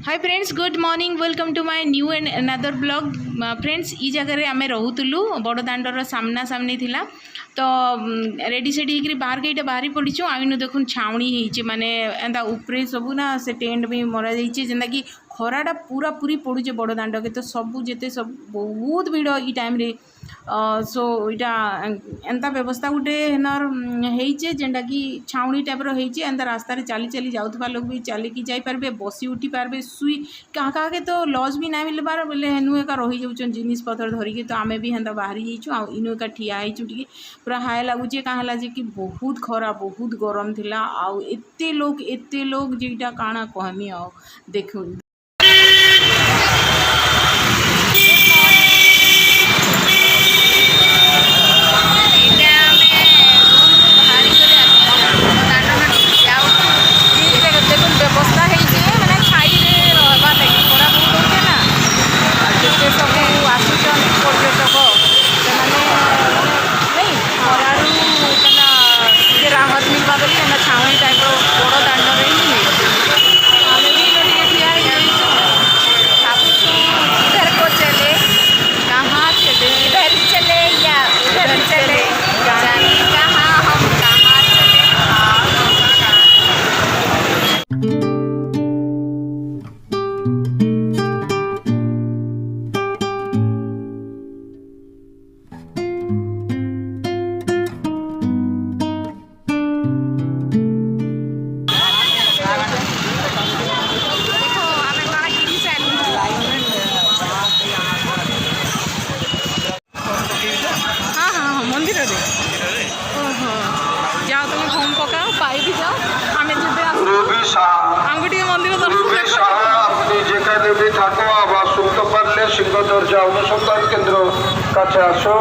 Hi friends, good morning, welcome to my new and another blog. Friends ई जगह आम रोलु बड़ दाण्डर सामना सामनी थिला तो रेडी सेडी होकर बाहर के बाहरी पड़ीचु आईनु देखुन छाउणी होती माने एंता उपरे सबू ना से टेंट भी मरा जाइए जेनता कि खराटा पूरा पूरी पड़ुचे बड़ दाण्ड के तो सबू जिते सब बहुत भिड़ ई टाइम रे सो यहाँ एंता व्यवस्था गोटे नर होइचे जेनटा कि छाउणी टाइप रही एंता रास्ता चली चली जाऊा लोग भी चलिकी जापारे बसी उठी पारे सुई क्या के तो लॉज भी ना मिल पार बोले हेनु एका रही जाऊन जिनिस पतर धरिकी तो आमे भी हेन्ता बाहरी जाइचु इनु एका ठिया होइचु टिके पूरा हाय लगुचे कहाँ है कि बहुत खरा बहुत गरम थिला आउ एते लोग जेटा काଣା कहमी आ देखो व्यवस्था है मैंने छाई रहा लगे खरा बहुत होचे ना जिते सब आसुचन पर्यटक से नहीं खरारू टे राहत मिलवा बोली छाउणी टाइप बड़ दाण्ड ही आम भी टे ठिया भावुँ इधर को चले कहाँ चले इधर चले या उधर चले जाने कहाँ हम कहाँ चले। जाओ तुम फॉर्म पकाओ पाई भी जाओ आम मंदिर अपनी जेका देवी ठाकुर বা শুনতে পারলে সিংহ দরজা অনুসন্ধান কেন্দ্র কাছে আসো।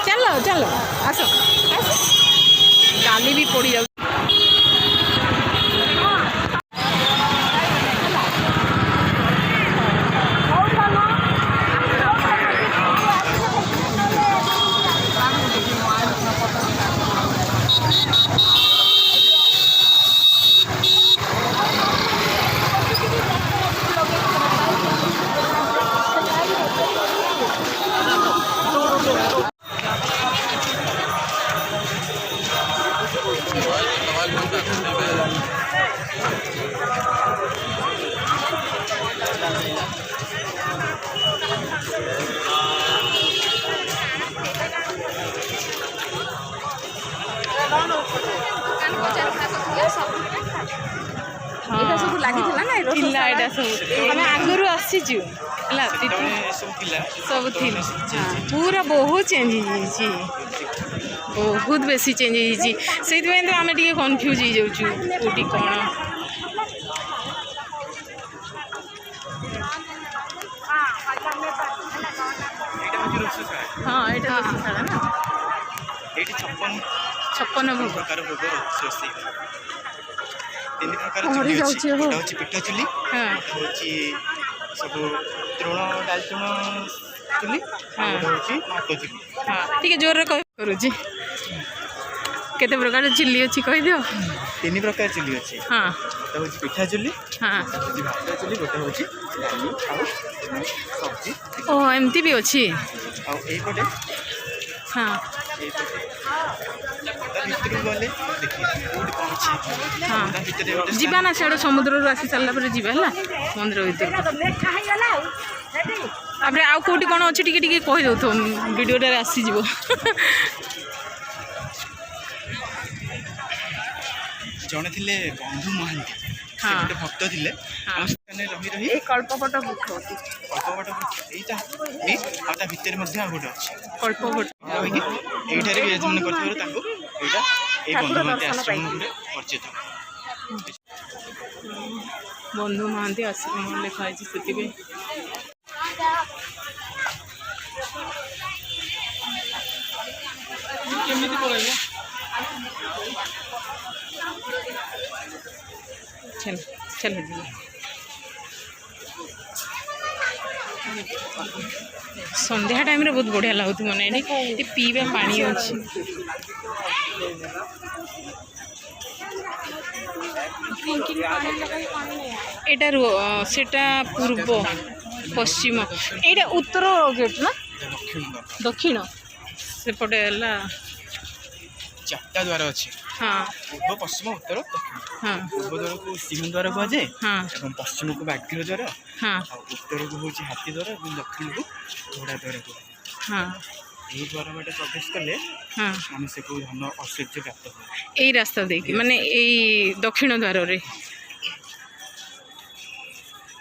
चलो चलो आसो गाली भी पड़ी जाऊ सब लगी आगु आसीचु सब पूरा बहुत चेंज हो बहुत बेसी चेंज हो तो आम टे कन्फ्यूज हो जाऊँ कौटी कौन हाँ यहाँ रोषशाला ना 56 भोग तीन प्रकार पिठा चुली सब तृण डाल तृण चुली भात चुली हाँ टी जोर करुची केते प्रकार चिल्ली अच्छी कह दियो 3 प्रकार चिल्ली अच्छी हाँ गोटे हूँ पिठा चुली हाँ भात चुली गोटे हूँ डाली सब्जी ओ एमती भी अच्छी आईपटे हाँ गले हाँ जीवा ना सियाड़ समुद्र आसी सारा पर जी मंदिर भर तापर आउ कौटी कौन अच्छे टी कहीदे तो भिडियो आसीज जड़े थे बंधु महांती हाँ भक्त थे रही रही कल्पवट वृक्ष यहाँ भितर गोटे अच्छे कल्पवट रही ये भी यजमान कर परिचित बंधु महांती आश्रम लिखाई से चल चल ସନ୍ଧ୍ୟା ଟାଇମ୍ରେ ବହୁତ ବଢ଼ିଆ ଲାଗୁଥିବ ମାନେ ଏଠି ପିଇବା ପାଣି ଅଛି। ଏଇଟା ସେଟା ପୂର୍ବ ପଶ୍ଚିମ ଏଇଟା ଉତ୍ତର ଗେଟ୍ ନା ଦକ୍ଷିଣ ସେପଟେ ହେଲା 4ଟା ଦ୍ୱାର ଅଛି। ହଁ ପୂର୍ବ ପଶ୍ଚିମ ଉତ୍ତର ଦକ୍ଷିଣ। ହଁ ପୂର୍ବ ଦ୍ୱାରକୁ ସିଂହ ଦ୍ୱାର କୁହାଯାଏ ହଁ ଏବଂ ପଶ୍ଚିମକୁ ବାଘ୍ୟ ଦ୍ୱାର, ହଁ ଆଉ ଉତ୍ତରକୁ ହେଉଛି ହାତୀ ଦ୍ୱାର ଏବଂ ଦକ୍ଷିଣକୁ ଘୋଡ଼ା ଦ୍ୱାର କୁହାଯାଏ। ହଁ ଏହି ଦ୍ୱାର ବାଟେ ପ୍ରବେଶ କଲେ ହଁ ମନୁଷ୍ୟକୁ ଧନ ଐଶ୍ୱର୍ଯ୍ୟ ପ୍ରାପ୍ତ ହୁଏ। ଏଇ ରାସ୍ତା ଦେଇକି ମାନେ ଏଇ ଦକ୍ଷିଣ ଦ୍ୱାରରେ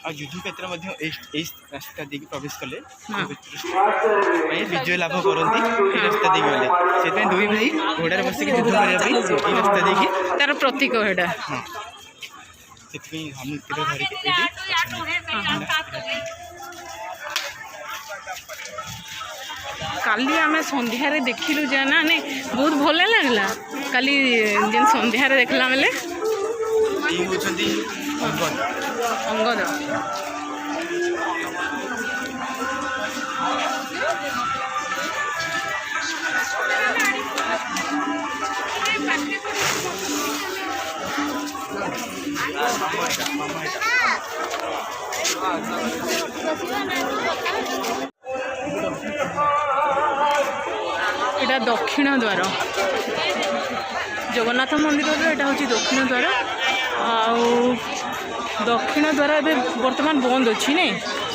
ଆଉ ଯୁଦ୍ଧକ୍ଷେତ୍ର ମଧ୍ୟ ଏଇ ରାସ୍ତା ଦେଇକି ପ୍ରବେଶ କଲେ ହଁ ବିଜୟ ଲାଭ କରନ୍ତି ଏଇ ରାସ୍ତା ଦେଇକି ଗଲେ। ସେଥିପାଇଁ ଦୁଇ ଭାଇ ଘୋଡ଼ାରେ ବସିକି ଯୁଦ୍ଧ କରିବା ପାଇଁ ଏଇ ରାସ୍ତା ଦେଇକି ତାର ପ୍ରତୀକ ଏଇଟା। ହଁ ସେଥିପାଇଁ ଧନୁ ତୀର ଧରିକି ଏଇଠି ଅଛନ୍ତି। କାଲି ଆମେ ସନ୍ଧ୍ୟାରେ ଦେଖିଲୁ ଯେ ନା ନାଇଁ ବହୁତ ଭଲ ଲାଗିଲା କାଲି ଯେନ୍ ସନ୍ଧ୍ୟାରେ ଦେଖିଲା ବେଲେ। ଇଏ ହେଉଛନ୍ତି ଅଙ୍ଗଦ এটা দক্ষিণ দ্বার জগন্নাথ মন্দিরর এটা হচ্ছে দক্ষিণ দ্বার আউ দক্ষিণ দ্বার এবে বর্তমান বন্ধ অছি নে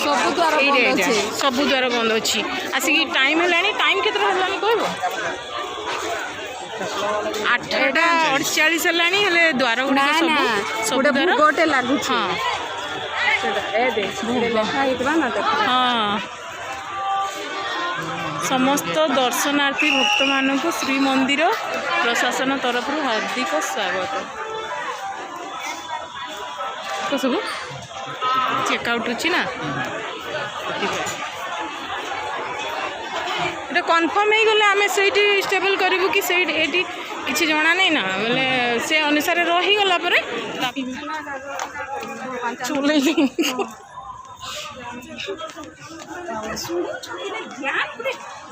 ସବୁ ଦ୍ୱାର ବନ୍ଦ ଅଛି। সবু দ্বার বন্ধ অছি আসিকি টাইম হেলানি টাইম কেতটা হেলানি কইব 8টা 48 হেলানি হেলে দ্বার গুড়া ନା সবু ନା সবু ଗୋଟେ দ্বার ଭୋଗଟେ ଲାଗୁଛି ହଁ ସେଟା ଏ ଦେ ଲେଖା ହେଇଥିବା ନା ଦେଖ ହଁ ସମସ୍ତ ଦର୍ଶନାର୍ଥୀ ଭକ୍ତମାନଙ୍କୁ ଶ୍ରୀମନ୍ଦିର ପ୍ରଶାସନ ତରଫରୁ ହାର୍ଦ୍ଦିକ ସ୍ୱାଗତ। ତ ସବୁ ଚେକ୍ ଆଉଟ୍ ଅଛି ନା এটা কনফর্ম ହେଇଗଲେ ଆମେ ସେଇଠି ଷ୍ଟେବଲ୍ କରିବୁ କି ସେଇଠି ଏଠି କିଛି ଜଣା ନାହିଁ ନା ବୋଲେ ସେ ଅନୁସାରେ ରହିଗଲା ପରେ ଚଲେଇ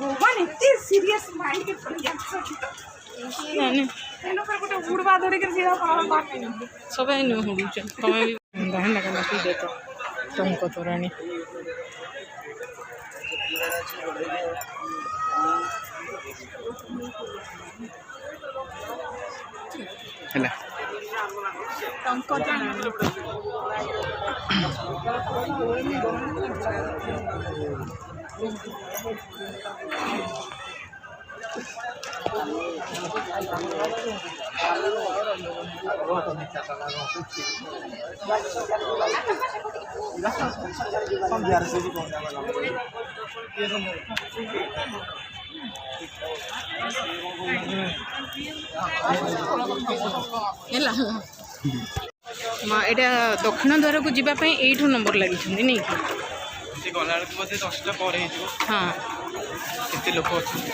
ଭଗବାନ ଏତେ ସିରିୟସ୍ ମାଇଣ୍ଡ ଉଡ଼ବା ଧରିକି ସବାଇ ନୁହଁ ହୁଡ଼ୁଛନ୍ ତମେ ବି ଦହନ ଲଗା ପିଇ ଦେତ ଟଙ୍କ ତୋରାଣୀ ହେଲା। ଟଙ୍କ ହେଲା ଏଇଟା ଦକ୍ଷିଣ ଦ୍ୱାରକୁ ଯିବା ପାଇଁ ଏଇଠୁ ନମ୍ବର ଲାଗିଛନ୍ତି ନାଇଁ କି ଗଲାବେଳକୁ ବୋଧେ 10ଟା ପରେ ହେଇଯିବ। ହଁ କେତେ ଲୋକ ଅଛନ୍ତି।